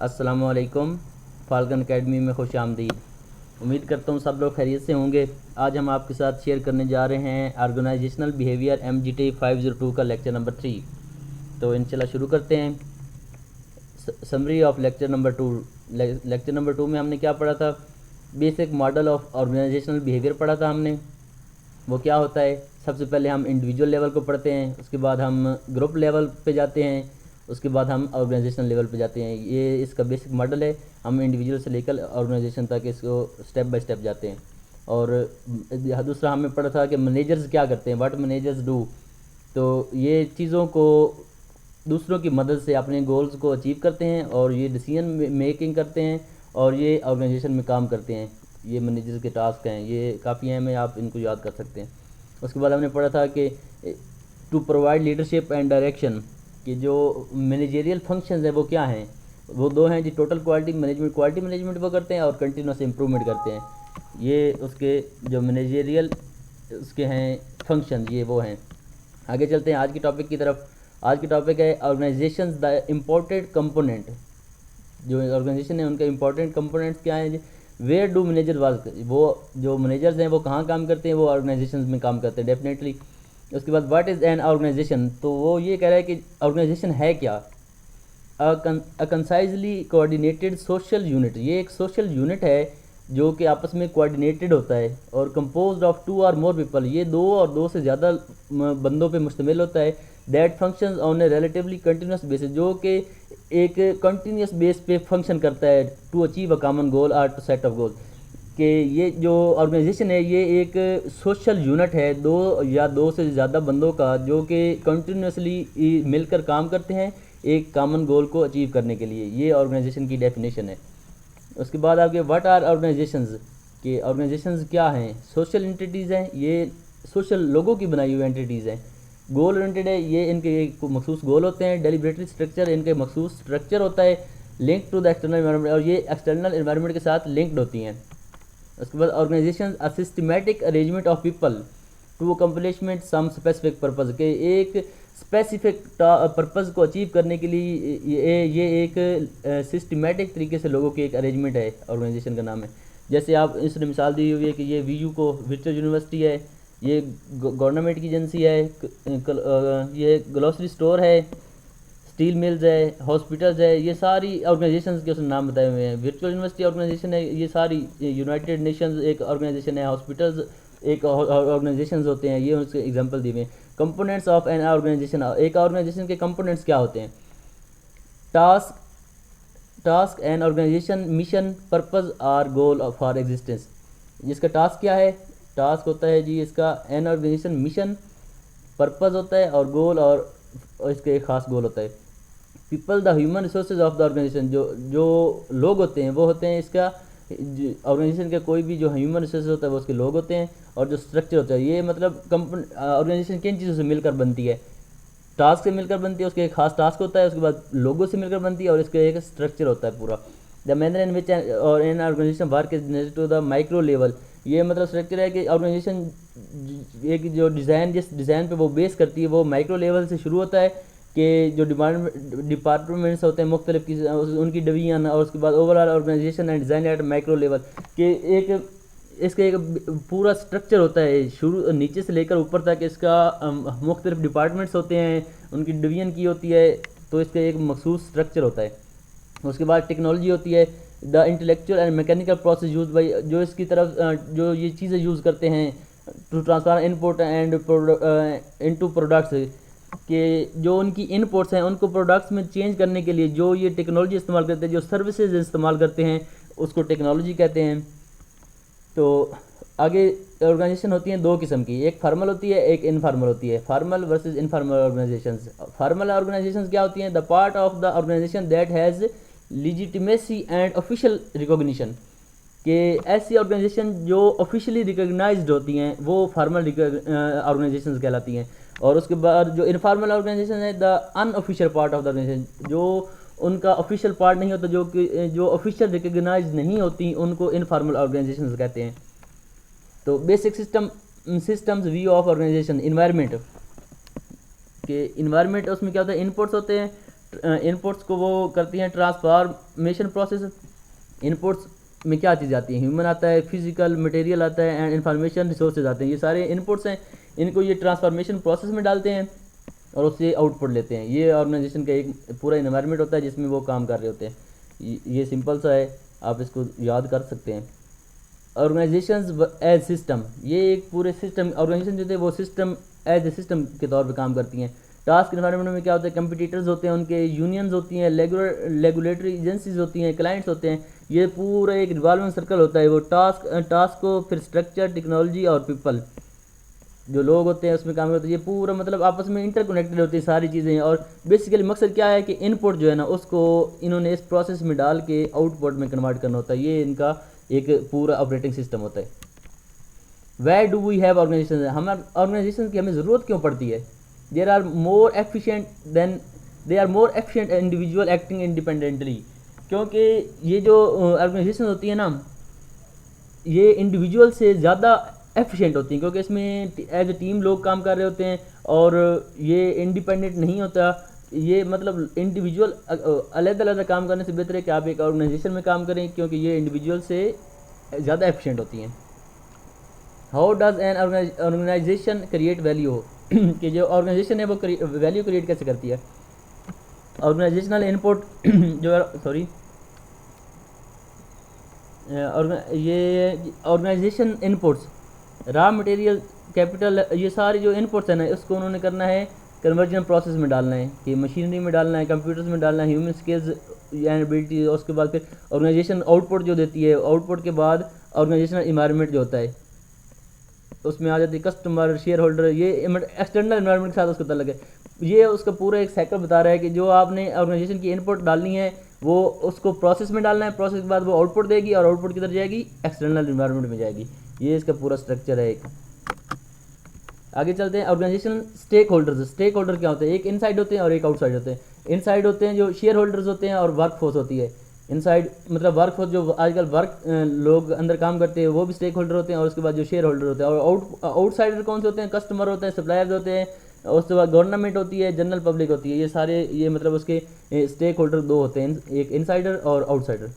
अस्सलामुअलैकुम। Falcon academy में खुश आमदीद। उम्मीद करता हूँ सब लोग खैरियत से होंगे। आज हम आपके साथ शेयर करने जा रहे हैं ऑर्गेनाइजेशनल बिहेवियर MGT 502 का लेक्चर नंबर 3। तो इंशाल्लाह शुरू करते हैं। Summary of lecture number 2। Lecture number 2 में हमने क्या पढ़ा था? Basic model of organisational behaviour पढ़ा था हमने। वो क्या होता है? सबसे पहले हम इंडिविजुअल लेवल को पढ़ते हैं, उसके बाद हम ग्रुप लेवल पे जाते हैं, उसके बाद हम ऑर्गेनाइजेशन लेवल पे जाते हैं। ये इसका बेसिक मॉडल है। हम इंडिविजुअल से लेकर ऑर्गेनाइजेशन तक इसको स्टेप बाय स्टेप जाते हैं। और दूसरा हमें पढ़ा था कि मैनेजर्स क्या करते हैं, व्हाट मैनेजर्स डू। तो ये चीज़ों को दूसरों की मदद से अपने गोल्स को अचीव करते हैं और ये डिसीजन मेकिंग करते हैं और ये ऑर्गेनाइजेशन में काम करते हैं। ये मैनेजर के टास्क हैं, ये काफ़ी अहम है, आप इनको याद कर सकते हैं। उसके बाद हमने पढ़ा था कि to provide leadership and direction, कि जो मैनेजेरियल फंक्शंस हैं वो क्या हैं। वो दो हैं जी, टोटल क्वालिटी मैनेजमेंट वो करते हैं और कंटिन्यूस इम्प्रूवमेंट करते हैं। ये उसके जो मैनेजेरियल उसके हैं फंक्शन, ये वो हैं। आगे चलते हैं आज की टॉपिक की तरफ। आज की टॉपिक है ऑर्गेनाइजेशंस द इम्पोर्टेंट कंपोनेंट। जो ऑर्गेनाइजेशन है उनके इम्पोर्टेंट कंपोनेंट्स क्या हैं? वेयर डू मैनेजर वर्क, वो जो मैनेजर्स हैं वो कहाँ काम करते हैं? वो ऑर्गेनाइजेशन में काम करते हैं डेफिनेटली। उसके बाद व्हाट इज़ एन ऑर्गेनाइजेशन, तो वो ये कह रहा है कि ऑर्गेनाइजेशन है क्या। अ कंसाइजली कोऑर्डिनेटेड सोशल यूनिट, ये एक सोशल यूनिट है जो कि आपस में कोऑर्डिनेटेड होता है और कंपोज्ड ऑफ 2 और मोर पीपल, ये 2 और 2 से ज़्यादा बंदों पे मुश्तमिल होता है। That functions on a relatively continuous basis, जो कि एक कंटिन्यूस बेस पे फंक्शन करता है to achieve a common goal और टू सेट ऑफ गोल। कि ये जो ऑर्गेनाइजेशन है ये एक सोशल यूनिट है, 2 या 2 से ज़्यादा बंदों का, जो कि कंटिन्यूसली मिलकर काम करते हैं एक कॉमन गोल को अचीव करने के लिए। ये ऑर्गेनाइजेशन की डेफिनेशन है। उसके बाद आपके व्हाट आर ऑर्गेनाइजेशंस, कि ऑर्गेनाइजेशंस क्या हैं? सोशल एंटिटीज़ हैं, ये सोशल लोगों की बनाई हुई एंटिटीज़ हैं। गोल ओरिएंटेड है, ये इनके एक मखसूस गोल होते हैं। डेलिब्रेटरी स्ट्रक्चर, इनके मखसूस स्ट्रक्चर होता है। Link to the external environment, और ये एक्सटर्नल एनवायरनमेंट के साथ लिंक्ड होती हैं। उसके बाद organisation a systematic arrangement of people to accomplishment some specific purpose, के एक स्पेसिफिक पर्पज़ को अचीव करने के लिए ये एक सिस्टमैटिक तरीके से लोगों की एक अरेंजमेंट है, ऑर्गेनाइजेशन का नाम है। जैसे आप इसने मिसाल दी हुई है कि ये VU को वर्चुअल यूनिवर्सिटी है, ये गवर्नमेंट की एजेंसी है, ये ग्रोसरी स्टोर है, स्टील मिल्स है, हॉस्पिटल्स है, ये सारी ऑर्गेनाइजेशंस के उसने नाम बताए हुए हैं। वर्चुअल यूनिवर्सिटी ऑर्गेनाइजेशन है, ये सारी यूनाइटेड नेशंस एक ऑर्गेनाइजेशन है, हॉस्पिटल्स एक ऑर्गेनाइजेशंस होते हैं, ये उसके एग्जांपल दिए हुए हैं। कंपोनेंट्स ऑफ एन ऑर्गेनाइजेशन, एक ऑर्गेनाइजेशन के कंपोनेंट्स क्या होते हैं? Task task an organisation mission purpose or goal for existence, जिसका टास्क क्या है? टास्क होता है जी इसका एन ऑर्गेनाइजेशन मिशन, पर्पज़ होता है और गोल, और इसका एक ख़ास गोल होता है। People the human resources of the organisation, जो लोग होते हैं वो होते हैं इसका ऑर्गेनाइजेशन का कोई भी जो ह्यूमन रिसोर्सेज होता है वो उसके लोग होते हैं। और जो स्ट्रक्चर होता है, ये मतलब ऑर्गेनाइजेशन किन चीज़ों से मिलकर बनती है? टास्क से मिलकर बनती है, उसके एक खास टास्क होता है, उसके बाद लोगों से मिलकर बनती है और इसका एक स्ट्रक्चर होता है पूरा। द मैनर इन विच और in organization work is to the micro level, ये मतलब स्ट्रक्चर है कि ऑर्गेनाइजेशन एक जो डिज़ाइन, जिस डिज़ाइन पे वो बेस करती है वो माइक्रो लेवल से शुरू होता है। कि जो डिपार्टमेंट्स होते हैं मुख्तलिफ की, उनकी डिवीजन, और उसके बाद overall organisation and design at micro level, कि एक इसका एक पूरा स्ट्रक्चर होता है शुरू नीचे से लेकर ऊपर तक। इसका मुख्तलिफ डिपार्टमेंट्स होते हैं, उनकी डिवीजन की होती है, तो इसका एक मखसूस स्ट्रक्चर होता है। उसके बाद टेक्नोलॉजी होती है, the intellectual and mechanical process use by, जो इसकी तरफ जो ये चीज़ें यूज़ करते हैं to transfer input and into products, कि जो उनकी इनपुट्स हैं उनको प्रोडक्ट्स में चेंज करने के लिए जो ये टेक्नोलॉजी इस्तेमाल करते हैं, जो सर्विसेज इस्तेमाल करते हैं, उसको टेक्नोलॉजी कहते हैं। तो आगे ऑर्गेनाइजेशन होती हैं 2 किस्म की, एक फार्मल होती है, एक इनफॉर्मल होती है। Formal versus informal organizations. Formal organizations क्या होती हैं? The part of the organization that has legitimacy and official recognition, कि ऐसी ऑर्गेनाइजेशन जो ऑफिशियली रिकॉग्नाइज्ड होती हैं वो फार्मल ऑर्गेनाइजेशंस कहलाती हैं। और उसके बाद जो इनफॉर्मल ऑर्गेनाइजेशन है, the unofficial part of the organisation, जो उनका ऑफिशियल पार्ट नहीं होता, जो ऑफिशियल रिकॉग्नाइज नहीं होती, उनको इनफॉर्मल ऑर्गेनाइजेशंस कहते हैं। तो basic systems view of organisation. Environment, के इन्वायरमेंट उसमें क्या होता है? इनपुट्स होते हैं, इनपुट्स को वो करती हैं ट्रांसफॉर्मेशन प्रोसेस। इनपुट्स में क्या चीज़ आती है, ह्यूमन आता है, फिजिकल मटेरियल आता है एंड इंफॉर्मेशन रिसोर्सेज आते हैं। ये सारे इनपुट्स हैं, इनको ये ट्रांसफॉर्मेशन प्रोसेस में डालते हैं और उससे आउटपुट लेते हैं। ये ऑर्गेनाइजेशन का एक पूरा इन्वायरमेंट होता है जिसमें वो काम कर रहे होते हैं। ये सिंपल सा है, आप इसको याद कर सकते हैं। ऑर्गेनाइजेशंस एज सिस्टम, ये एक पूरे सिस्टम, ऑर्गेनाइजेशन जो थे वो सिस्टम एज ए सिस्टम के तौर पे काम करती हैं। टास्क इन्वायरमेंट में क्या होता है, कंपटीटर्स होते हैं, उनके यूनियंस होती हैं, रेगुलेटरी एजेंसीज होती हैं, क्लाइंट्स होते हैं। ये पूरा एक रिवॉल्विंग सर्कल होता है। वो टास्क को फिर स्ट्रक्चर, टेक्नोलॉजी और पीपल जो लोग होते हैं उसमें काम करते हैं। ये पूरा मतलब आपस में इंटरकनेक्टेड होती है सारी चीज़ें। और बेसिकली मकसद क्या है कि इनपुट जो है ना उसको इन्होंने इस प्रोसेस में डाल के आउटपुट में कन्वर्ट करना होता है। ये इनका एक पूरा ऑपरेटिंग सिस्टम होता है। Where do we have organisation, हमारे ऑर्गेनाइजेशन की हमें ज़रूरत क्यों पड़ती है? They are more efficient individual acting independently, क्योंकि ये जो ऑर्गेनाइजेशन होती है ना ये इंडिविजुअल से ज़्यादा एफिशिएंट होती हैं, क्योंकि इसमें एज ए टीम लोग काम कर रहे होते हैं और ये इंडिपेंडेंट नहीं होता। ये मतलब इंडिविजुअल अलग अलग काम करने से बेहतर है कि आप एक ऑर्गेनाइजेशन में काम करें, क्योंकि ये इंडिविजुअल से ज़्यादा एफिशिएंट होती हैं। How does an organisation create value, कि जो ऑर्गेनाइजेशन है वो वैल्यू क्रिएट कैसे करती है? ऑर्गेनाइजेशनल इनपुट जो सॉरी ये organisation inputs, raw material, capital, ये सारे जो इनपुट्स हैं ना इसको उन्होंने करना है कन्वर्जन प्रोसेस में डालना है, कि मशीनरी में डालना है, कंप्यूटर्स में डालना है, ह्यूमन स्किल्स एंड एबिलिटी। उसके बाद फिर ऑर्गेनाइजेशन आउटपुट जो देती है, आउटपुट के बाद ऑर्गेनाइजेशनल इन्वायरमेंट जो होता है उसमें आ जाती है कस्टमर, शेयर होल्डर, ये एक्सटर्नल इन्वायरमेंट के साथ उसका तल्लुक है। ये उसका पूरा एक साइकिल बता रहा है कि जो आपने ऑर्गेनाइजेशन की इनपुट डालनी है वो उसको प्रोसेस में डालना है, प्रोसेस के बाद वो आउटपुट देगी और आउटपुट किधर जाएगी, एक्सटर्नल इन्वायरमेंट में जाएगी। ये इसका पूरा स्ट्रक्चर है एक। आगे चलते हैं organisation stakeholders. Stakeholder क्या होते हैं? एक इनसाइड होते हैं और एक आउटसाइड होते हैं। इनसाइड होते हैं जो शेयर होल्डर्स होते हैं और वर्क फोर्स होती है। इनसाइड मतलब वर्क फोर्स जो आजकल लोग अंदर काम करते हैं वो भी स्टेक होल्डर होते हैं, और उसके बाद जो शेयर होल्डर होते हैं। और आउटसाइडर कौन से होते हैं? कस्टमर होते हैं, सप्लायर्स होते हैं, उसके बाद गवर्नमेंट होती है, जनरल पब्लिक होती है। ये सारे ये मतलब उसके स्टेक होल्डर दो होते हैं, एक इनसाइडर और outsider.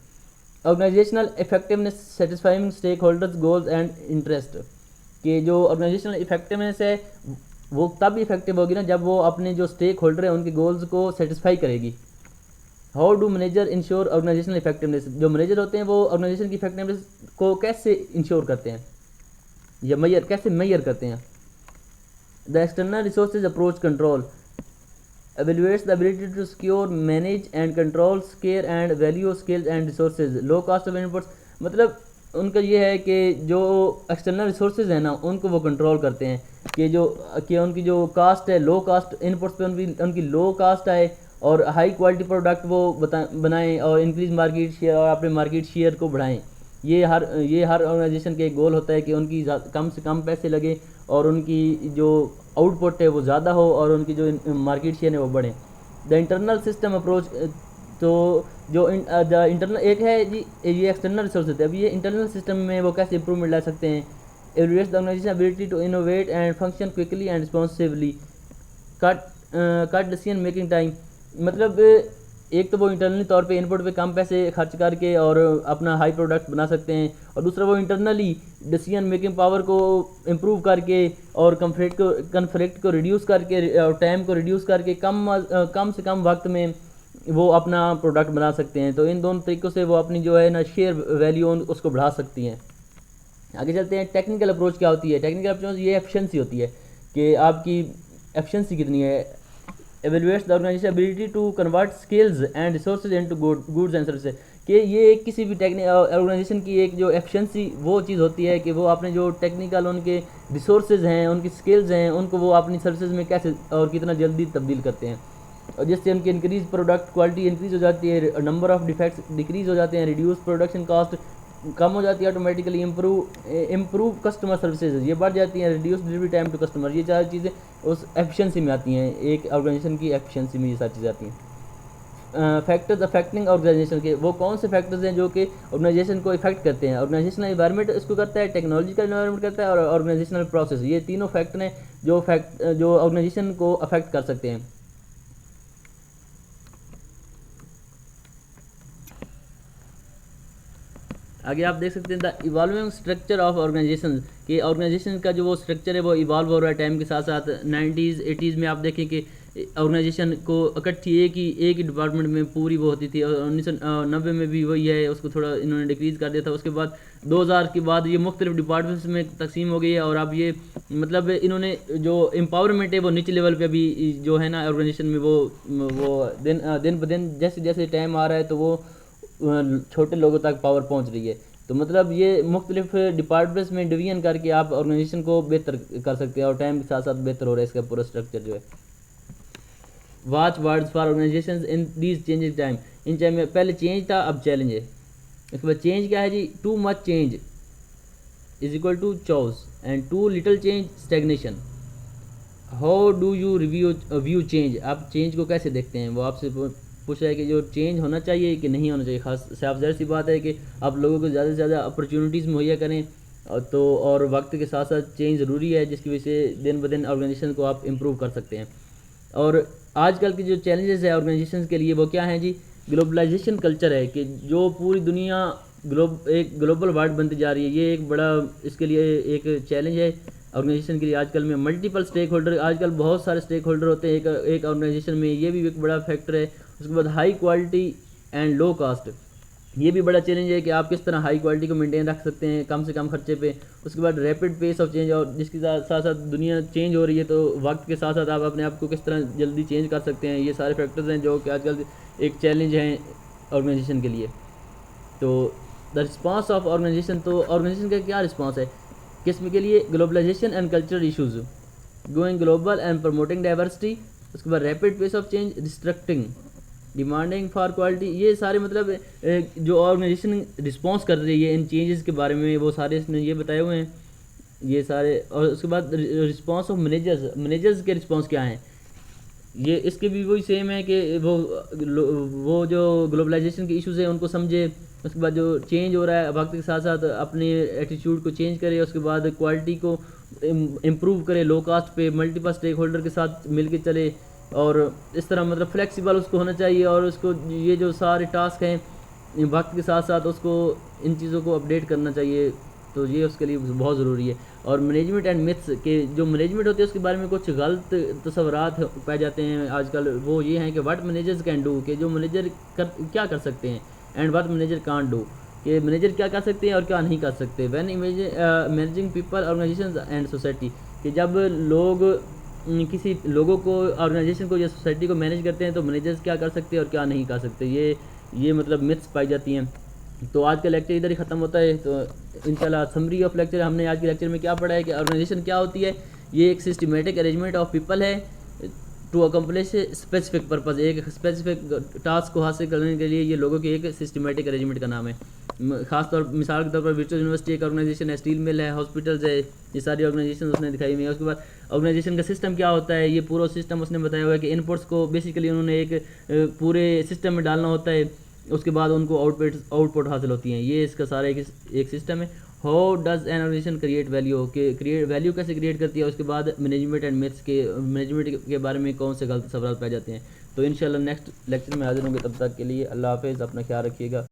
Organisational effectiveness satisfying stakeholders goals and interest, कि जो ऑर्गेनाइजेशनल इफेक्टिवनेस है वो तब इफेक्टिव होगी ना जब वो अपने जो स्टेक होल्डर हैं उनके गोल्स को सेटिस्फाई करेगी। How do manager ensure organisational effectiveness, जो मैनेजर होते हैं वो ऑर्गेनाइजेशन की इफेक्टिवनेस को कैसे इंश्योर करते हैं या कैसे मेजर करते हैं? The external resources approach control evaluates the ability to secure, manage and control scarce and value skills and resources, low cost of inputs। मतलब उनका ये है कि जो एक्सटर्नल रिसोर्सेज हैं ना उनको वो कंट्रोल करते हैं कि उनकी जो कास्ट है, लो कास्ट इनपुट्स पे उनकी लो कास्ट आए और हाई क्वालिटी प्रोडक्ट वो बनाएं और इंक्रीज मार्केट शेयर और अपने मार्केट शेयर को बढ़ाएं। ये हर ऑर्गेनाइजेशन का एक गोल होता है कि उनकी कम से कम पैसे लगे और उनकी जो आउटपुट है वो ज़्यादा हो और उनकी जो मार्केट शेयर है वो बढ़े। द इंटरनल सिस्टम अप्रोच, तो जो इंटरनल एक है जी, ये एक्सटर्नल रिसोर्स है। अभी ये इंटरनल सिस्टम में वो कैसे इंप्रूवमेंट ला सकते हैं? Average the organization ability to innovate and function quickly and responsively, cut decision making time. मतलब एक तो वो इंटरनली तौर पे इनपुट पे कम पैसे खर्च करके और अपना हाई प्रोडक्ट बना सकते हैं, और दूसरा वो इंटरनली डिसीजन मेकिंग पावर को इम्प्रूव करके और कन्फ्लिक्ट को रिड्यूस करके और टाइम को रिड्यूस करके कम से कम वक्त में वो अपना प्रोडक्ट बना सकते हैं। तो इन दोनों तरीक़ों से वो अपनी जो है ना शेयर वैल्यू उसको बढ़ा सकती हैं। आगे चलते हैं, टेक्निकल अप्रोच क्या होती है? टेक्निकल अप्रोच ये एफिशिएंसी होती है कि आपकी एफिशिएंसी कितनी है। Evaluates the organization ability to convert skills and resources into goods and services, कि ये किसी भी ऑर्गेनाइजेशन की एक जो एफिशिएंसी वो चीज़ होती है कि वो अपने जो टेक्निकल उनके रिसोर्सेज हैं, उनकी स्किल्स हैं, उनको वो अपनी सर्विसेज में कैसे और कितना जल्दी तब्दील करते हैं, और जिससे उनकी इंक्रीज प्रोडक्ट क्वालिटी इंक्रीज हो जाती है, नंबर ऑफ डिफेक्ट्स डिक्रीज हो जाते हैं, रिड्यूस प्रोडक्शन कॉस्ट कम हो जाती है, ऑटोमेटिकली इम्प्रूव कस्टमर सर्विसेज ये बढ़ जाती हैं, reduce delivery time to customer. ये चार चीज़ें उस एफिशिएंसी में आती हैं, एक ऑर्गेनाइजेशन की एफिशिएंसी में ये सारी चीज़ें आती हैं। फैक्टर्स अफेक्टिंग ऑर्गेनाइजेशन के, वो कौन से फैक्टर्स हैं जो कि ऑर्गेनाइजेशन को इफेक्ट करते हैं? ऑर्गेनाइजेशनल एनवायरनमेंट इसको करता है, टेक्नोलॉजिकल एनवायरनमेंट करता है और ऑर्गेनाइजेशनल प्रोसेस। ये तीनों फैक्टर हैं जो ऑर्गेनाइजेशन को अफेक्ट कर सकते हैं। आगे आप देख सकते हैं the evolving structure of organisation, कि ऑर्गेनाइजेशन का जो वो स्ट्रक्चर है वो इवॉल्व हो रहा है टाइम के साथ साथ। 90s 80s में आप देखें कि ऑर्गेनाइजेशन को इकट्ठी एक ही डिपार्टमेंट में पूरी वो होती थी, और 1990 में भी वही है, उसको थोड़ा इन्होंने डिक्रीज़ कर दिया था। उसके बाद 2000 के बाद ये मुख्तलिफ डिपार्टमेंट्स में तकसीम हो गई है, और अब ये मतलब इन्होंने जो एम्पावरमेंट है वो निचले लेवल पे भी जो है ना ऑर्गेनाइजेशन में वो दिन ब दिन जैसे जैसे टाइम आ रहा है तो वो छोटे लोगों तक पावर पहुंच रही है। तो मतलब ये मुख्तलिफ डिपार्टमेंट्स में डिवीजन करके आप ऑर्गेनाइजेशन को बेहतर कर सकते हैं, और टाइम के साथ साथ बेहतर हो रहा है इसका पूरा स्ट्रक्चर जो है। Watch words for organisation in these changing time, in time में पहले चेंज था, अब चैलेंज है। इसके बाद चेंज क्या है जी, too much change is equal to chaos and too little change stagnation. How do you view change, आप चेंज को कैसे देखते हैं, वो आपसे पूछ रहा है कि जो चेंज होना चाहिए कि नहीं होना चाहिए। खास साफ ज़ाहिर सी बात है कि आप लोगों को ज़्यादा से ज़्यादा अपॉर्चुनिटीज़ मुहैया करें, तो और वक्त के साथ साथ चेंज ज़रूरी है, जिसकी वजह से दिन ब दिन ऑर्गेनाइजेशन को आप इम्प्रूव कर सकते हैं। और आजकल के जो चैलेंजेस है ऑर्गेनाइजेशन के लिए वो क्या हैं जी, ग्लोबलाइजेशन कल्चर है, कि जो पूरी दुनिया एक ग्लोबल वर्ल्ड बनती जा रही है, ये एक बड़ा इसके लिए एक चैलेंज है ऑर्गेनाइजेशन के लिए। आजकल में मल्टीपल स्टेक होल्डर, आजकल बहुत सारे स्टेक होल्डर होते हैं एक ऑर्गेनाइजेशन में, ये भी एक बड़ा फैक्टर है। उसके बाद high quality and low cost, ये भी बड़ा चैलेंज है कि आप किस तरह हाई क्वालिटी को मेंटेन रख सकते हैं कम से कम खर्चे पे। उसके बाद रैपिड पेस ऑफ चेंज, और जिसके साथ साथ दुनिया चेंज हो रही है, तो वक्त के साथ साथ आप अपने आप को किस तरह जल्दी चेंज कर सकते हैं, ये सारे फैक्टर्स हैं जो कि आजकल एक चैलेंज हैं ऑर्गेनाइजेशन के लिए। तो द रिस्पॉन्स ऑफ ऑर्गेनाइजेशन, तो ऑर्गेनाइजेशन का क्या रिस्पॉन्स है किस्म के लिए, globalisation and cultural issues, going global and promoting diversity. उसके बाद rapid pace of change, restricting demanding for quality, ये सारे मतलब जो ऑर्गेनाइजेशन रिस्पॉन्स कर रही है इन चेंजेस के बारे में, वो सारे इसने ये बताए हुए हैं ये सारे। और उसके बाद रिस्पॉन्स ऑफ मैनेजर्स के रिस्पॉन्स क्या हैं, ये इसके भी वही सेम है कि वो जो ग्लोबलाइजेशन के इश्यूज़ हैं उनको समझे। उसके बाद जो चेंज हो रहा है वक्त के साथ साथ अपने एटीट्यूड को चेंज करे, उसके बाद क्वालिटी को इम्प्रूव करे, लो कास्ट पे मल्टीपल स्टेक होल्डर के साथ मिल के चले, और इस तरह मतलब फ्लेक्सिबल उसको होना चाहिए, और उसको ये जो सारे टास्क हैं वक्त के साथ साथ उसको इन चीज़ों को अपडेट करना चाहिए, तो ये उसके लिए बहुत ज़रूरी है। और मैनेजमेंट एंड मिथ्स के जो मैनेजमेंट होती है उसके बारे में कुछ गलत तस्वुरात पाए जाते हैं आजकल, वो ये हैं कि व्हाट मैनेजर्स कैन डू, कि जो मैनेजर क्या कर सकते हैं, and what manager can't do, कि मैनेजर क्या कर सकते हैं और क्या नहीं कर सकते। When managing people organisation and society, कि जब लोग किसी लोगों को ऑर्गेनाइजेशन को या सोसाइटी को मैनेज करते हैं तो मैनेजर्स क्या कर सकते हैं और क्या नहीं कर सकते, ये मतलब मिथ्स पाई जाती हैं। तो आज का लेक्चर इधर ही ख़त्म होता है। तो इंशाल्लाह समरी ऑफ लेक्चर, हमने आज के लेक्चर में क्या पढ़ा है कि ऑर्गेनाइजेशन क्या होती है, ये एक सिस्टमेटिक अरेंजमेंट ऑफ पीपल है टू अकम्प्लिश स्पेसिफिक पर्पज़, एक स्पेसिफिक टास्क को हासिल करने के लिए ये लोगों की एक सिस्टमेटिक अरेंजमेंट का नाम है। खासतौर मिसाल के तौर पर वर्चुअल यूनिवर्सिटी एक ऑर्गेनाइजेशन है, स्टील मिल है, हॉस्पिटल्स है, ये सारी ऑर्गेनाइजेशन उसने दिखाई हुई है। उसके बाद ऑर्गेनाइजेशन का सिस्टम क्या होता है, ये पूरा सिस्टम उसने बताया हुआ है कि इनपुट्स को बेसिकली उन्होंने एक पूरे सिस्टम में डालना होता है, उसके बाद उनको आउटपुट हासिल होती हैं, ये इसका सारा एक सिस्टम है। How does an organisation create value, के वैल्यू कैसे क्रिएट करती है। उसके बाद मैनेजमेंट एंड मिथ्स के, मैनेजमेंट के बारे में कौन से गलत सवाल पाए जाते हैं। तो इंशाल्लाह नेक्स्ट लेक्चर में हाजिर होंगे, तब तक के लिए अल्लाह हाफिज़, अपना ख्याल रखिएगा।